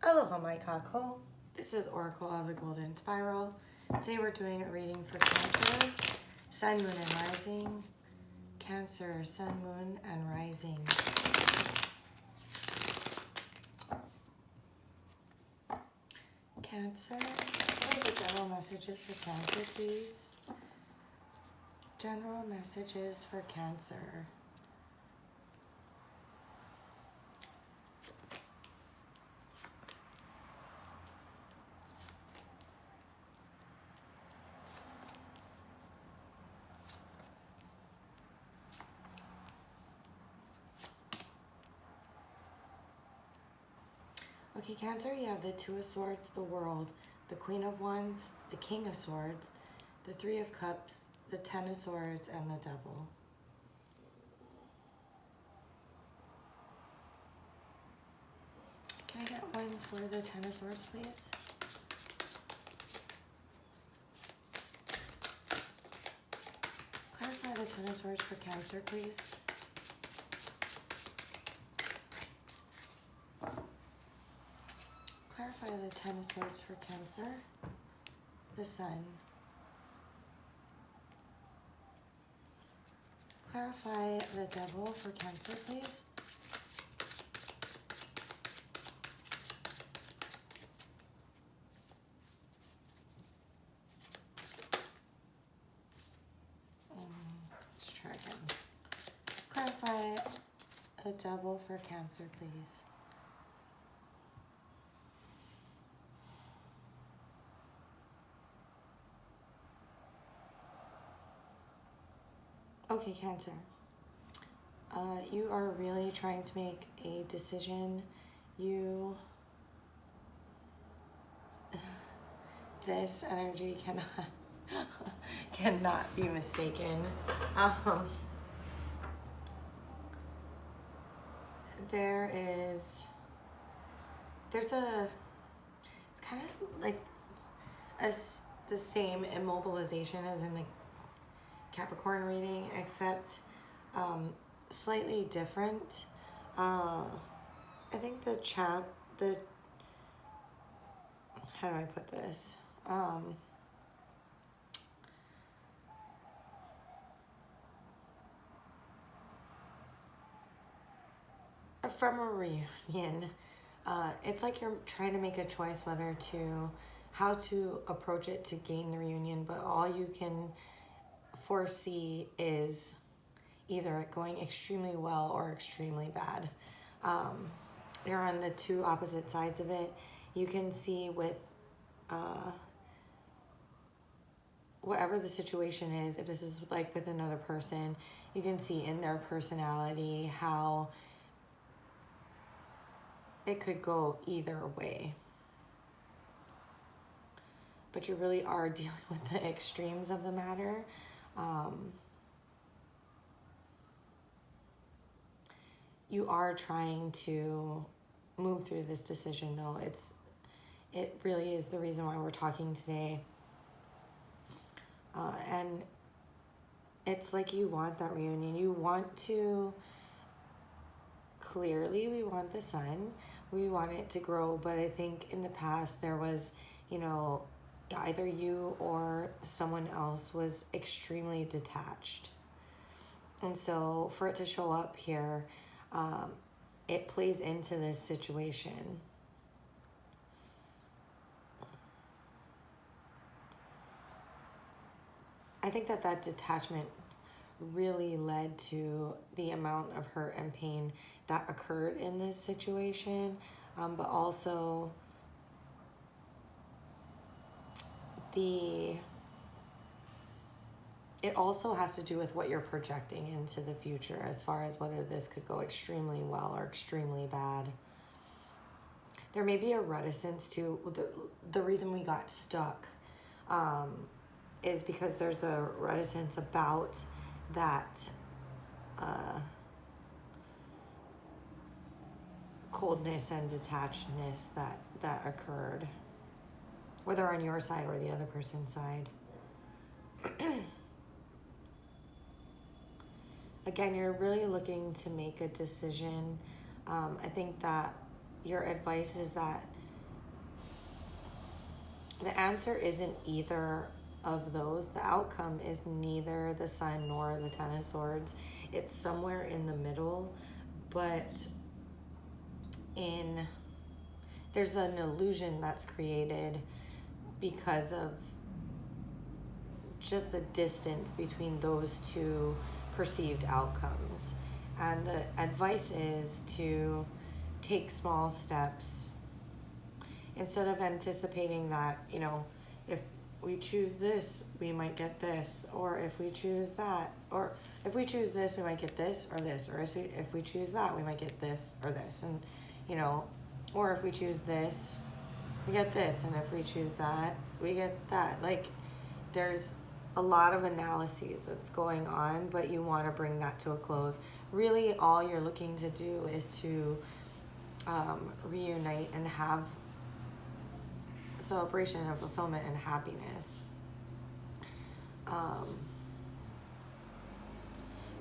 Aloha, my kako. This is Oracle of the Golden Spiral. Today we're doing a reading for Cancer, Sun, Moon, and Rising. Cancer, Sun, Moon, and Rising. Cancer, what are the general messages for Cancer, please? General messages for Cancer. Okay, Cancer, you have the Two of Swords, the World, the Queen of Wands, the King of Swords, the Three of Cups, the Ten of Swords, and the Devil. Can I get one for the Ten of Swords, please? Clarify the Ten of Swords for Cancer, please. Clarify the Ten of Swords for Cancer. The Sun. Clarify the Devil for Cancer, please. Let's try again. Clarify the Devil for Cancer, please. Okay, Cancer. You are really trying to make a decision. This energy cannot be mistaken. There's it's kind of like the same immobilization as in the Capricorn reading, except slightly different. I think how do I put this? From a reunion, it's like you're trying to make a choice how to approach it to gain the reunion, but all you can foresee is either it going extremely well or extremely bad. You're on the two opposite sides of it. You can see with whatever the situation is, if this is like with another person, you can see in their personality how it could go either way. But you really are dealing with the extremes of the matter. You are trying to move through this decision, though. It really is the reason why we're talking today. And it's like you want that reunion. You want to, clearly, we want the Sun. We want it to grow, but I think in the past there was, either you or someone else was extremely detached. And so for it to show up here, it plays into this situation. I think that detachment really led to the amount of hurt and pain that occurred in this situation, but also it also has to do with what you're projecting into the future as far as whether this could go extremely well or extremely bad. There may be a reticence to the reason we got stuck is because there's a reticence about that coldness and detachedness that occurred, whether on your side or the other person's side. Again, you're really looking to make a decision. I think that your advice is that the answer isn't either of those. The outcome is neither the Sun nor the Ten of Swords. It's somewhere in the middle, but in there's an illusion that's created because of just the distance between those two perceived outcomes. And the advice is to take small steps instead of anticipating that, if we choose this, we might get this, or if we choose that, or if we choose this, we might get this, or if we choose that, we might get this or this, and or if we choose this, we get this, and if we choose that, we get that. Like, there's a lot of analyses that's going on, but you want to bring that to a close. Really, all you're looking to do is to reunite and have a celebration of fulfillment and happiness.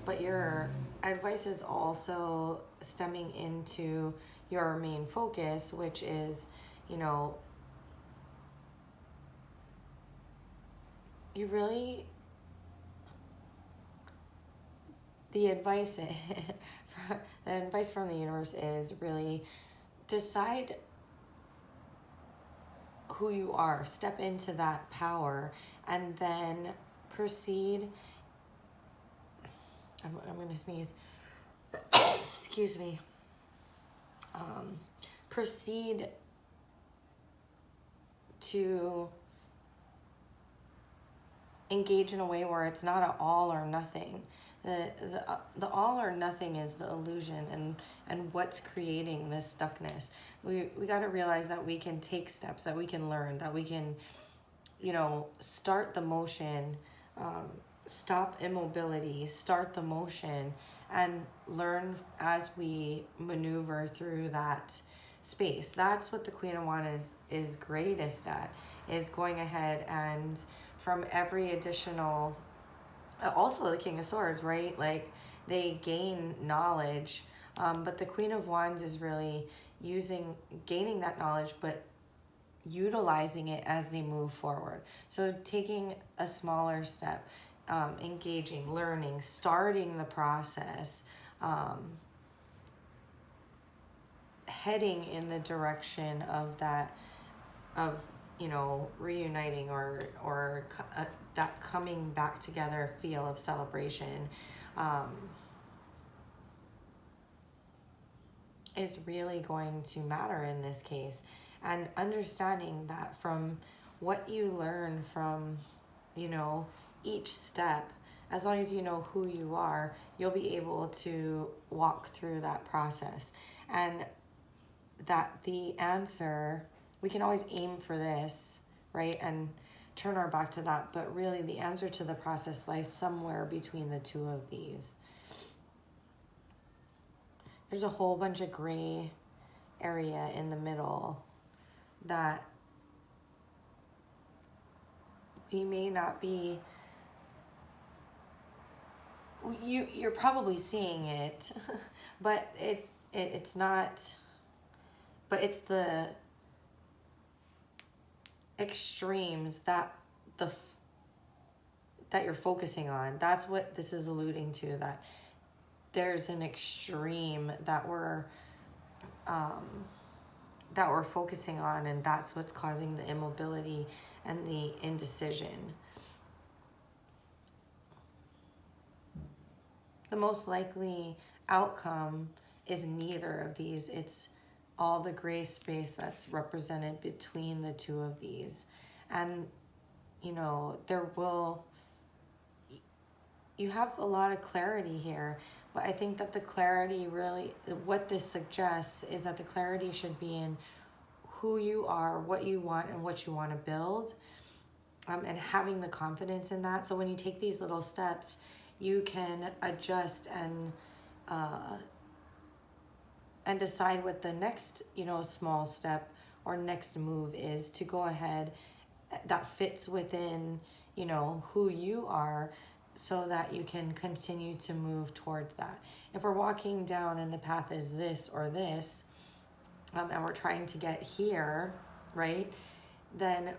But your advice is also stemming into your main focus, which is, you really, the advice from the universe is really decide who you are, step into that power, and then proceed. I'm going to sneeze. Excuse me. Proceed to engage in a way where it's not an all or nothing. The all or nothing is the illusion and what's creating this stuckness. We got to realize that we can take steps, that we can learn, that we can, start the motion, stop immobility, start the motion, and learn as we maneuver through that space. That's what the Queen of Wands is greatest at, is going ahead and from every additional, also the King of Swords, right? Like, they gain knowledge, but the Queen of Wands is really gaining that knowledge, but utilizing it as they move forward. So taking a smaller step, engaging, learning, starting the process, heading in the direction of that, reuniting or that coming back together feel of celebration, is really going to matter in this case. And understanding that from what you learn from, each step, as long as you know who you are, you'll be able to walk through that process. And that the answer, we can always aim for this, right? And turn our back to that. But really, the answer to the process lies somewhere between the two of these. There's a whole bunch of gray area in the middle that we may not be, you're probably seeing it, but it's not, but it's the extremes that you're focusing on. That's what this is alluding to, that there's an extreme that we're focusing on, and that's what's causing the immobility and the indecision. The most likely outcome is neither of these. It's all the gray space that's represented between the two of these. And, you have a lot of clarity here, but I think that the clarity really, what this suggests is that the clarity should be in who you are, what you want, and what you want to build, and having the confidence in that. So when you take these little steps, you can adjust and decide what the next, small step or next move is to go ahead that fits within, who you are, so that you can continue to move towards that. If we're walking down and the path is this or this, and we're trying to get here, right? then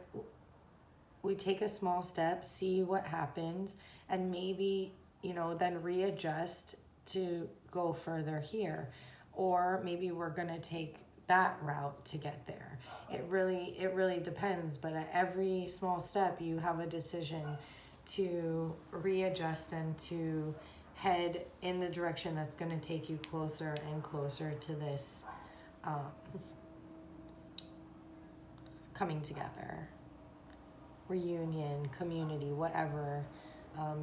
we take a small step, see what happens, and maybe, then readjust to go further here. Or maybe we're going to take that route to get there. It really depends, but at every small step you have a decision to readjust and to head in the direction that's going to take you closer and closer to this coming together, reunion, community, whatever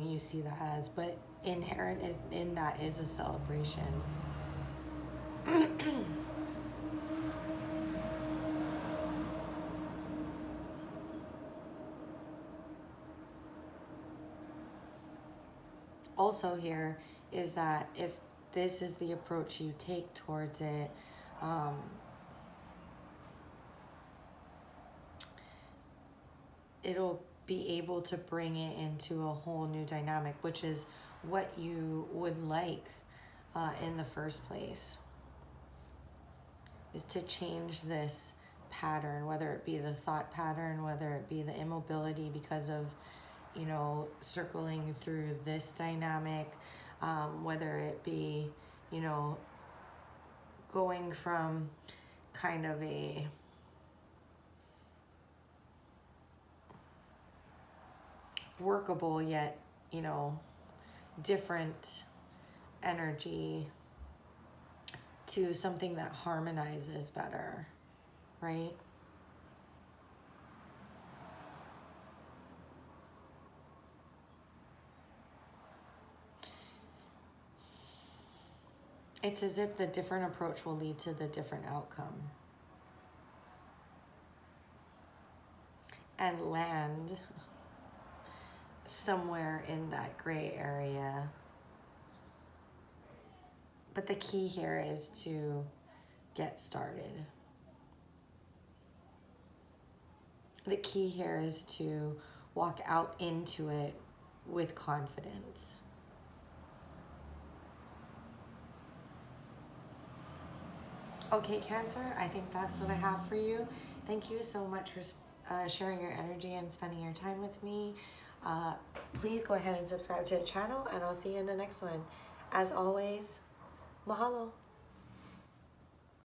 you see that as. But inherent in that is a celebration. Also here is that if this is the approach you take towards it, it'll be able to bring it into a whole new dynamic, which is what you would like in the first place, is to change this pattern, whether it be the thought pattern, whether it be the immobility because of, circling through this dynamic, whether it be, going from kind of a workable yet, different energy to something that harmonizes better, right? It's as if the different approach will lead to the different outcome. And land somewhere in that gray area. But the key here is to get started. The key here is to walk out into it with confidence. Okay, Cancer, I think that's what I have for you. Thank you so much for sharing your energy and spending your time with me. Please go ahead and subscribe to the channel, and I'll see you in the next one. As always, mahalo.